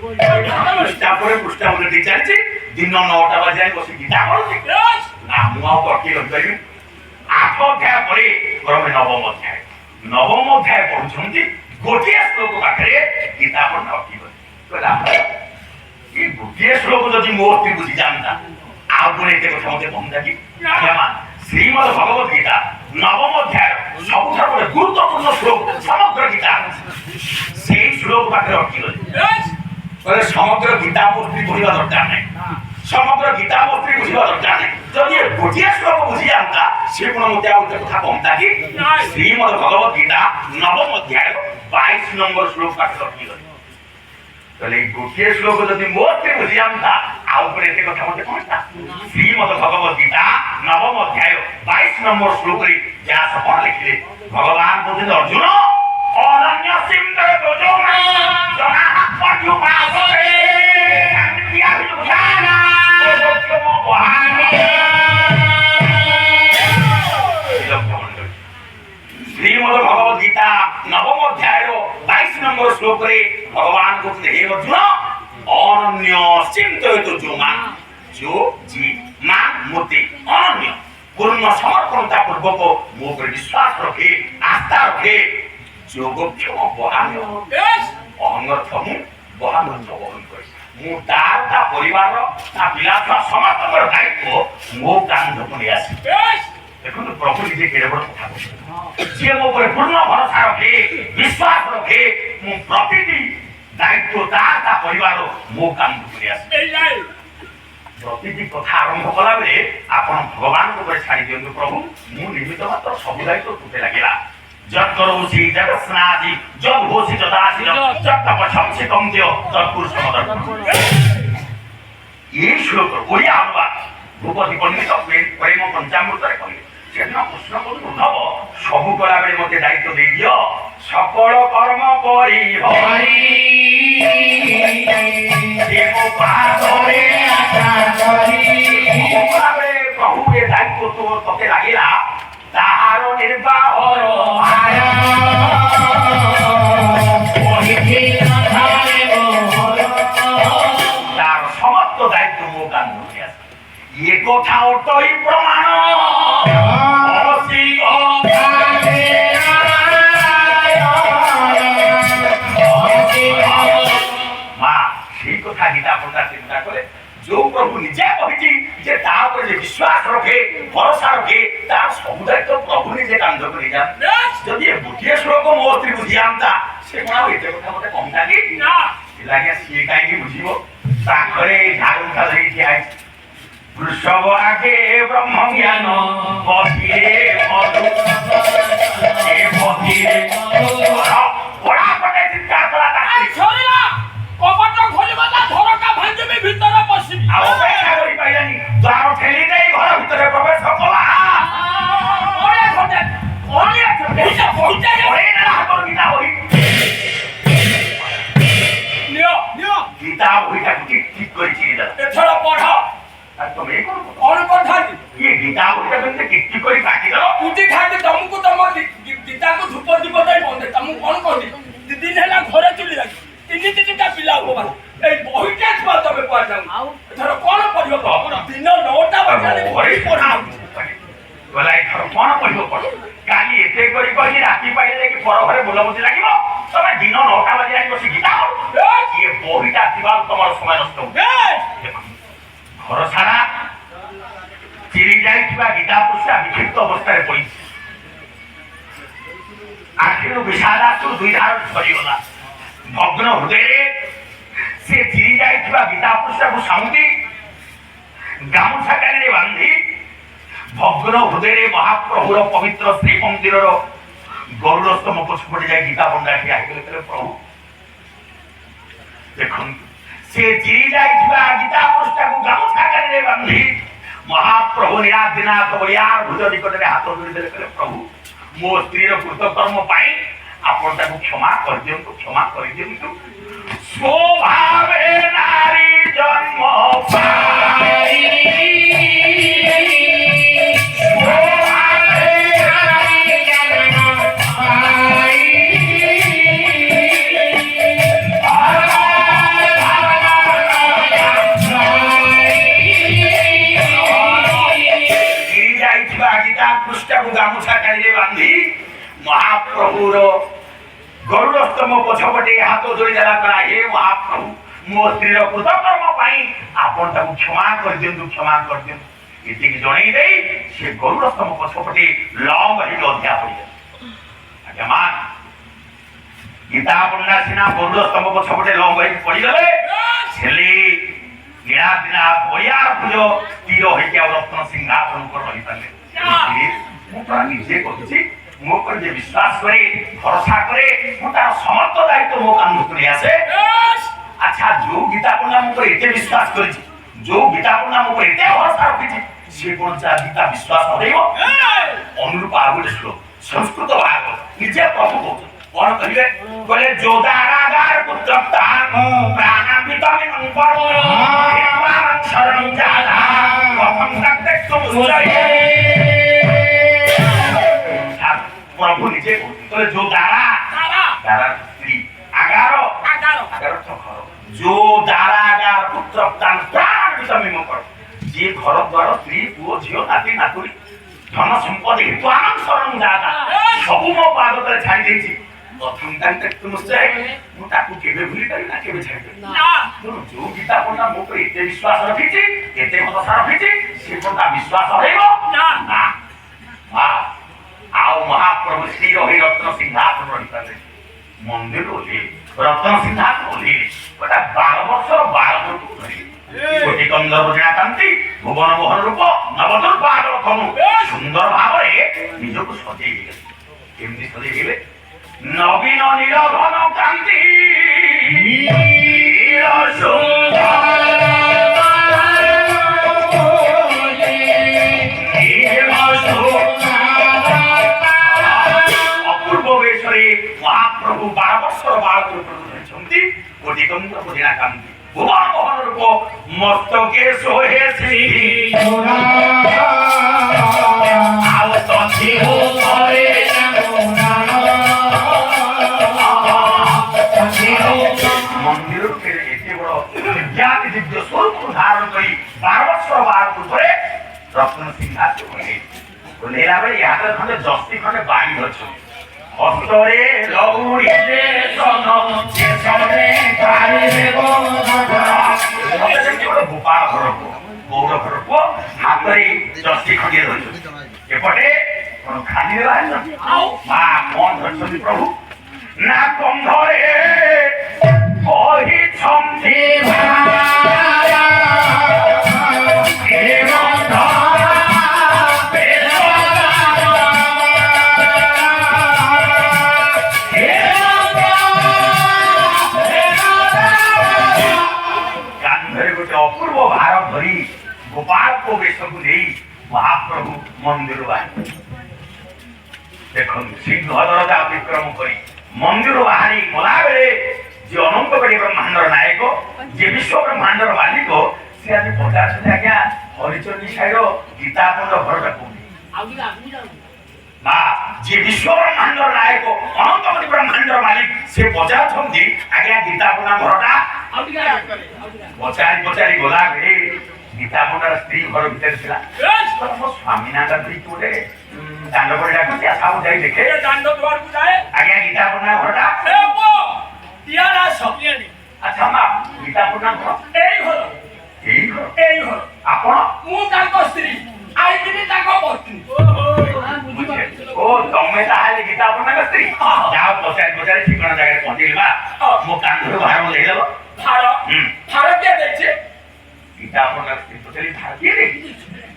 ପୃଷ୍ଠା ପରେ ପୃଷ୍ଠା ଉଲ୍ଲେଖ ଚାଲିଛି। ଦିନ 9ଟା ବାଜେ ବସି ଗୀତା ପଢୁଛି ନା ମୁଁ ଆଉ ଅଟକି ରହିପାରିବି। 8 ଅଧ୍ୟାୟ ପରେ କ୍ରମେ 9ମ ଅଧ୍ୟାୟ 9ମ ଅଧ୍ୟାୟ ପଢୁଛନ୍ତି। ଗୋଟିଏ ଶ୍ଲୋକ ପାଖରେ ଗୀତା ପଢ ଅଟକି କହିଲା ଏ ଗୋଟିଏ ଶ୍ଲୋକ ଯଦି ମୋ ଅତି ବୁଝି ଯାଆନ୍ତା ଆଉ ପୁଣି ଏତେ କଥା ମତେ କହନ୍ତା କି? ଶ୍ରୀମଦ ଭଗବତ ଗୀତା 9ମ ଅଧ୍ୟାୟ ସବୁଠାରୁ ଗୋଟେ ଗୁରୁତ୍ୱପୂର୍ଣ୍ଣ ଶ୍ଲୋକ ସମଗ୍ର ଗୀତା ସେଇ ଶ୍ଲୋକ ପାଖରେ ଅଟକି ଗଲେ। ସମଗ୍ର ଗୀତା ମୂର୍ତ୍ତି ବୁଝିବା ଦରକାର ନାହିଁ। ସମଗ୍ର ଗୀତା ମୂର୍ତ୍ତି ବୁଝିବା ଦରକାର ନାହିଁ। ଯଦି ଗୋଟିଏ ଶ୍ଲୋକ ବୁଝି ଯାଆନ୍ତା ସେ ପୁଣି ମତେ ଆଉ ଗୋଟେ କଥା କହନ୍ତା କି? ଶ୍ରୀମଦ ଭଗବତ ଗୀତା 9ମ ଅଧ୍ୟାୟ 22 নম্বর ଶ୍ଲୋକ ପାଖରେ ଅଟକି ଗଲେ। তাহলে এই গোটিয়ে শ্লোক যদি মোতে বুঝি যান্তা আর উপরে এতে কথা মতে কহন্তা। শ্রীমদ ভগবত গীতা 9ম অধ্যায় 22 নম্বর শ্লোকে যা সপন লিখিলে ভগবান বলেন অর্জুন অনন্য সিন্ধে দোজনা জনা পটু পাসে আমি দিয়া বুঝানা গোবক্ষম বহানি শ্রীমদ ভগবত গীতা 9ম অধ্যায় 22 নম্বর শ্লোকে ভগবান বলতে হে অর্জুন অনন্য চিন্তয়িত जो जी मान मोते अनन्य पूर्ण समर्पणता पूर्वक मो पर विश्वास रखे आस्था रखे जोगक्षम बहान अनर्थ मु बहान बहन करे मु ता परिवार ता पिला छुआ समस्त दायित्व मो कांध को आसी देखो प्रभु निजे केड़े बड़ कथा जी मो पर पूर्ण भरोसा रखे विश्वास रखे मु प्रतिदिन दायित्व ता परिवार मो कांध को आसी प्रतिदिन कथा आरंभ कला बेले आपण भगवान को छाड़ी दियंतु प्रभु मु निमित्त मात्र सब दायित्व तुटे लागेला जत करोसी जगस्नादि जब होसी जदासी जब तपछम से कम दियो तत्पुरुष मदर ये श्लोक ओडिया अनुवाद भूपति पंडित प्रेम पंचामृत रे कहले सेदिन कृष्ण को उद्धव सब कला बेले मते दायित्व दे दियो सकल कर्म करी हरि देव पादरे आशा करी प्रभु ये दायित्व तो तते लागेला ताहार निर्वाहर आया ओहिते नथारे मोर तार समस्त दायित्व मो कान धरिया ये कथा ओटई प्रमाण गीता पढ़ा चिंता करे जो प्रभु निजे कही जे ता ऊपर जे विश्वास रखे भरोसा रखे ता समुदाय तो प्रभु निजे कांध कर जा जदि ए बुझिए श्लोक मो स्त्री बुझी आंता से कोना एते कथा मते कहता कि ना लागे सी काई कि बुझिबो ताकरे झाड़ू उठा धरि दिया वृषभ आगे ब्रह्म ज्ञान बधिरे मधु ए बधिरे बड़ा पटे चिंता कला ता छोरिया कपट खोलिबाला धरका भांजबी भीतर पसिबी आ अपेक्षा करि पाइलानी द्वार ठेली देई घर भीतर प्रवेश कला ओरे खोटे ओरे ना हातर गीता होई लियो गीता होईटा ठीक करि छिला एथरा पढ आ तमे कोन पढाली ये गीता होईटा बंदे ठीक करि काटी दो उठी खाते तुमको तम गीता को धूप दीप दई बंदे तुम कोन कोनी दिन हैला घरे चली जाई तीन पिला हो ए बहिटा छुआ तबे पड़ जाऊ एथर कोन पढियो दिन 9टा बजे घरे पढा बोला एथर कोन पढियो पढ काली एते करी कही राती पाइले कि पर घरे बोलबुती लागिबो तमे दिन 9टा बजे आई बसी गीता ये बहिटा दिवाल तमर समय नष्ट हो घर सारा चिरी जाइथिबा गीता पुस्तक विक्षिप्त अवस्था रे पड़ी आखिर विषादासु दुई धार सरीगला भग्न हृदय से चिरी जाइथिबा गीता पुस्तक साउंडी गामुछा काने बांधी भग्न हृदय महाप्रभुर पवित्र श्री मंदिर गरुड़ स्तंभ पछपटे जाए गीता बंदा ठिया हेले प्रभु देखन से चिरी जाइथिबा गीता पुस्तक गामुछा काने बांधी महाप्रभु निरादिनाथ बलियार भुज निकट में हाथ जोड़ी देले प्रभु मो स्त्री कृतकर्म पाई आपण ताको क्षमा कर दियंतु स्वभावे नारी जन्म पाई स्वभावे नारी जन्म पाई ପଛପଟେ ହାତ ଯୋଡ଼ି ଦେଲା କଲା ହେ ମହାପ୍ରଭୁ ମୋ ସ୍ତ୍ରୀର କୃତକର୍ମ ପାଇଁ ଆପଣ ତାକୁ କ୍ଷମା କରିଦିଅନ୍ତୁ କ୍ଷମା କରିଦିଅନ୍ତୁ ଏତିକି ଜଣେଇ ଦେଇ ସେ ଗରୁଡ଼ ସ୍ତମ୍ଭ ପଛପଟେ ଲମ୍ବ ହେଇକି ଅଧିକା ପଡ଼ିଗଲା। ଆଜ୍ଞା ମା ଗୀତା ପଣ୍ଡା ସିନା ଗରୁଡ଼ ସ୍ତମ୍ଭ ପଛପଟେ ଲମ୍ବ ହେଇକି ପଡ଼ିଗଲେ ହେଲେ ଗିଣା ଦିନା ବୟାର ଭୁଜ ସ୍ଥିର ହେଇକି ଆଉ ରତ୍ନ ସିଂହାସନ ଉପରେ ରହିପାରିଲେ। ମୁଁ ପୁରା ନିଜେ କହିଛି ମୋ ଉପରେ ଯେ ବିଶ୍ୱାସ କରେ ଭରସା କରେ ମୁଁ ତାର ସମସ୍ତ ଦାୟିତ୍ୱ ମୋ କାନ୍ଧକୁ ନେଇ ଆସେ। ଆଚ୍ଛା ଯୋଉ ଗୀତା ପଣ୍ଡା ମୋ ଉପରେ ଏତେ ବିଶ୍ୱାସ କରିଛି ଯୋଉ ଗୀତା ପଣ୍ଡା ମୋ ଉପରେ ଏତେ ଭରସା ରଖିଛି ସେ କଣ ଯା ଗୀତା ବିଶ୍ୱାସ ହରେଇବ? ଅନୁରୂପ ଆଉ ଗୋଟେ ଶ୍ଲୋକ ସଂସ୍କୃତ ଭାଗ ନିଜେ ପ୍ରଭୁ କହୁଛନ୍ତି କଣ କହିଲେ କହିଲେ ଯୋଦାରାଗାର ପୁତ୍ର ପ୍ରାଣାନ୍ବିତ ଶରଣ ଯାହା প্রভু নিজে বলে जो दारा दारा स्त्री आगार आगार आगार तो घर जो दारा आगार पुत्र प्राण प्राण वितमिम कर जे घर द्वार स्त्री पुओ झियो नाती नातुरी धन संपद हेतु आनंद शरण जाता सब मो पाद तले छाई देछि प्रथम तांते तुम से मु ताकू केबे भूली पारि ना केबे छाई दे ना जो गीता पढ़ना मो पर एते विश्वास रखिछि एते भरोसा रखिछि से कोता विश्वास हरेबो ना ना हां आओ महाप्रभु श्री रही रत्न सिंहासन रही मंदिर ओली रत्न सिंहासन ओली गोटा 12 वर्ष 12 कोटि कंदर जना कांति भुवन मोहन रूप नवदुर पागल खनु सुंदर भावे निजको सजेई दिले केमती सजेई दिले नवीन नील घन कांति नील सुंदर महाप्रभु 12 वर्ष बालक कोटि कंदर जना कांति भुवन मोहन रूप मस्तके सोहे श्री आओ तथि हो करे मंदिर के एते बड़ ज्ञान दिव्य स्वरूप धारण करी 12 वर्ष बालक करे रत्न सिंहासन लेला बेले याद खंडे जस्ती खंडे बाई अछि हस्तरे लौड़िले सन जे सने तारे देबो गोपाल घर गौर घर को हातरे जस्ती खंडे रही एपटे खाली मা কোন ধরছেন প্রভু না কন্ধরে ওই ছন্দি ভায়া হে বন্ধা अपूर्व भार धरी गोपाल को वेशकु नहीं महाप्रभु मंदिर बाहर देखो सिंह दरजा अतिक्रम करी मंदिर बाहरी गला बेले जे अनंत कोटि ब्रह्मांडर नायक जे विश्व ब्रह्मांडर मालिक से आज पचास आज्ञा हरिचंडी साइड गीतापंड घरटा कोठी ना जे विश्व ब्रह्मांडर नायक अनंत कोटि ब्रह्मांडर मालिक से पचास छंदी आज्ञा गीतापंड घरटा पचारी पचारी गला बेले गीतापंडर स्त्री घर भीतर थिला मो स्वामी ना गई तोडे दांड पर डाकू त्या साउ जाई देखे दांड द्वार को जाए आज्ञा गीतापंडर घरटा ए पो तियारा सपियानी अच्छा मा गीतापंडर घर एई घर आपण मु ताको स्त्री आई दिनी ताको पत्नी ओ तमे ताहाले गीतापंडर स्त्री जाओ पचारी पचारी ठिकाना जगह पहुंचीबा मो कांधर बाहर ले लेलो थार के देछे गीतापंडर स्त्री पचारी थार के दे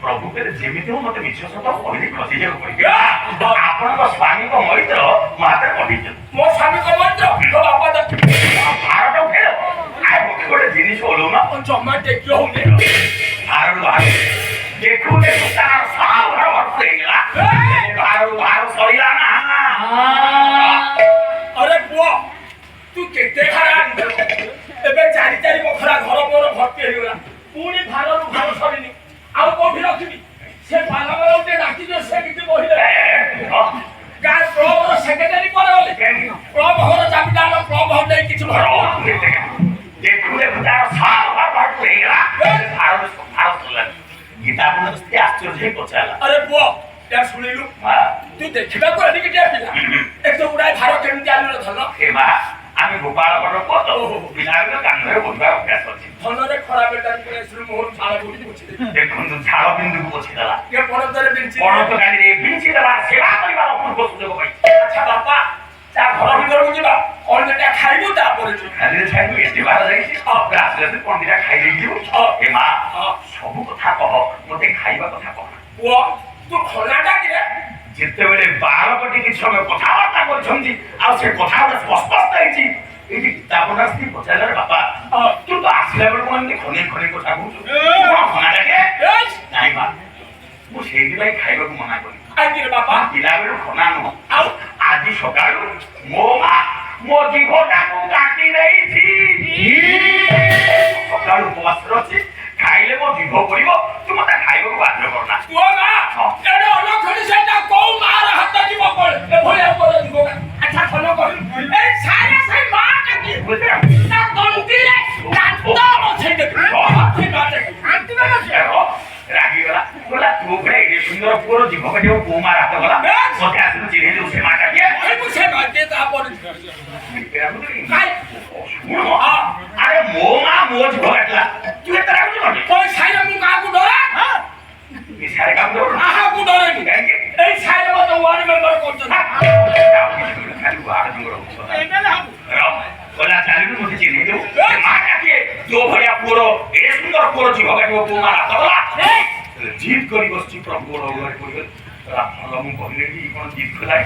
प्रभु के जेमिति हो मते मिछ सत कहली खसी जे पड़ी आपण को स्वामी को मैत्र माते पड़ी मो स्वामी को मैत्र तो बापा द भारत उठे आय मुखे गोटे जिनिस होलो ना जम्मा टेकियो होने भारत बाहर देखू देखू तार साव घर भर गेला भारत सरीला ना अरे बुआ तू केते खरान एबे चारि चारि बखरा घर मोर भर्ती हेला पूरी भारत सरीनी आउ कोठी रखिबी से पालावर उते डाकी जो से किते बहिले का प्रभुर सेक्रेटरी पर होले प्रभुर चाबिदार प्रभु नै किछु भर देखु देखु तार साल बार पेला भारत गीतापंडर स्त्री आश्चर्य पचाला अरे बुआ या सुनिलु तू देखिबा को एनी के पिला एक तो उड़ाय भारत केमति आलु धन ए बा আমি গোপাল বড় কত পিলাগুলো কান্দরে বলবার অভ্যাস করছি ধନରେ খরা বেটার করে শুরু মোহন ছাড়া বলি বুঝি দেখুন তো ঝাড় বিন্দুକୁ পୋଛି ଦେଲା কে পরদরে বিনছি পড়ত গাড়িরে বিঞ্চি দেলা সেবা করিবার অপূর্ব সুযোগ পাইছি আচ্ছা বাপা তা ঘর ভিতরକୁ ଯିବା অন্যটা খাইবো তারপরে ଯିବୁ ଖାଲିରେ ଛାଇବୁ ଏତେ ବାହାର ଯାଇକି ଆସିଲେ କଣ ଦିଟା ଖାଇ ଦେଇଯିବୁ ଏ ମା ସବୁ କଥା କହ ମତେ ଖାଇବା କଥା କହ ପୁଅ ତୁ ଖନାଟା କିରେ ଯେତେବେଳେ 12 କୋଟି କିଛି ସମୟ କଥାବାର୍ତ୍ତା କରିଛନ୍ତି ଆଉ ସେ କଥା ଗୁଡ଼ା ସ୍ପଷ୍ଟ ହେଇଛି ଏଇଠି କିତାବଟା ସ୍ତ୍ରୀ ପଚାରିଲେ ବାପା ତୁ ତ ଆସିଲା ବେଳକୁ ଏମିତି ଖନେଇ ଖନେଇ କଥା କହୁଛୁ କଣ ଖନାଟାକେ ନାଇଁ ମା ମୁଁ ସେଇଥିପାଇଁ ଖାଇବାକୁ ମନା କଲି ଆଇକିରେ ବାପା ପିଲାବେଳୁ ଖନା ନୁହଁ ଆଉ ଆଜି ସକାଳୁ ମୋ ମା ମୋ ଜିଭଟାକୁ କାଟି ଦେଇଛି ସକାଳୁ ଉପବାସରେ ଅଛି ଖାଇଲେ ମୋ ଜିଭ ପଡିବ ତୁ ମତେ ଖାଇବାକୁ ବାଧ୍ୟ କରନା ପୁଅ ମା ଏଡେ ଅନଖଣି ସେଟା କୋଉ ମାର ହାତ ଯିବ କଳେ ଏ ଭଳିଆ ପରେ ଯିବ ଆଚ୍ଛା ଖନ କରି ଏଇ ସାରେ ସେ ମା କାଟି ତା ତଣ୍ଟିରେ ଦାନ୍ତ ବସେଇ ଦେ ସେ ମାଟେ ଆଣ୍ଟି ନା ରାଗିଗଲା କହିଲା ତୁ ଗୋଟେ ଏଡେ ସୁନ୍ଦର ପୁଅର ଜିଭ କାଟିବ କୋଉ ମାର ହାତ ଗଲା ମତେ ଆସିଲୁ ଚିହ୍ନେଇ ଦେଉ ସେ ମାଟା କିଏ କହିବୁ ସେ ମାଟେ ତାପରେ ଆରେ ମୋ ମା ମୋ ଜିଭ କାଟିଲା ତୁ ଏତେ ରାଗୁଛୁ କଣ କୋଇ ସାଇରେ ମୁଁ କାହାକୁ ଡରେ ସାରେ କାମ କରୁ କାହାକୁ ଡରେନି କାହିଁକି ଏଇ ସାଇରେ ମତେ ୱାର୍ଡ ମେମ୍ବର କରୁଛନ୍ତି ଖାଲି ବାହାର ଜଙ୍ଗଲ ଗଲା ଚାଲିଲୁ ମତେ ଚିହ୍ନେଇ ଦେଉ ସେ ମାଟା କିଏ ତୋ ଭଳିଆ ପୁଅର ଏଡେ ସୁନ୍ଦର ପୁଅର ଜିଭ କାଟିବ କୋଉ ମାର ହାତ ଗଲା ଜିଦ୍ କରି ବସିଛି ପ୍ରଭୁ ଗୋଡ଼ ଘରେ ପଡ଼ିଗଲେ ଭଲ ମୁଁ କହିଲି କି କଣ ଜିଦ୍ କଲା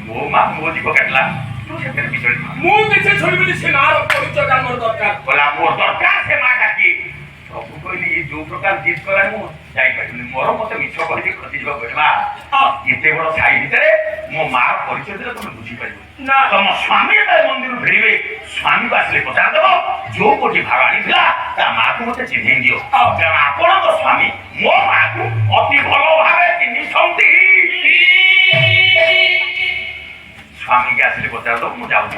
ମୋ ମା ମୋ ଜିଭ କାଟିଲା ତୁ ସେଥିରେ ବିଚଳି ମୁଁ କିଛି ଶୁଣିବିନି ସେ ମାର ପରିଚୟ ମୋର ଦରକାର କହିଲା ମୋର ଦରକାର ସେ ମାଟା କିଏ ପ୍ରଭୁ କହିଲି ଯୋଉ ପ୍ରକାର ଜିଦ୍ କଲାଣି ମୁଁ ଯାଇପାରିବିନି ମୋର ମତେ ମିଛ କହିକି ଖସିଯିବା କହିବା ଏତେ ବଡ ସାହି ଭିତରେ ମୋ ମାର ପରିଚୟ ଦେଲେ ତମେ ବୁଝିପାରିବ ନା ତମ ସ୍ୱାମୀ ଯେତେବେଳେ ମନ୍ଦିରରୁ ଫେରିବେ ସ୍ୱାମୀକୁ ଆସିଲେ ପଚାରିଦେବ ଯୋଉ କୋଟି ଭାର ଆଣିଥିଲା ତା ମାକୁ ମତେ ଚିହ୍ନେଇ ଦିଅ କାରଣ ଆପଣଙ୍କ ସ୍ୱାମୀ ମୋ ମାକୁ ଅତି ଭଲ ଭାବେ ଚିହ୍ନିଛନ୍ତି ସ୍ୱାମୀକି ଆସିଲେ ପଚାରିଦେବ ମୁଁ ଯାଉଛି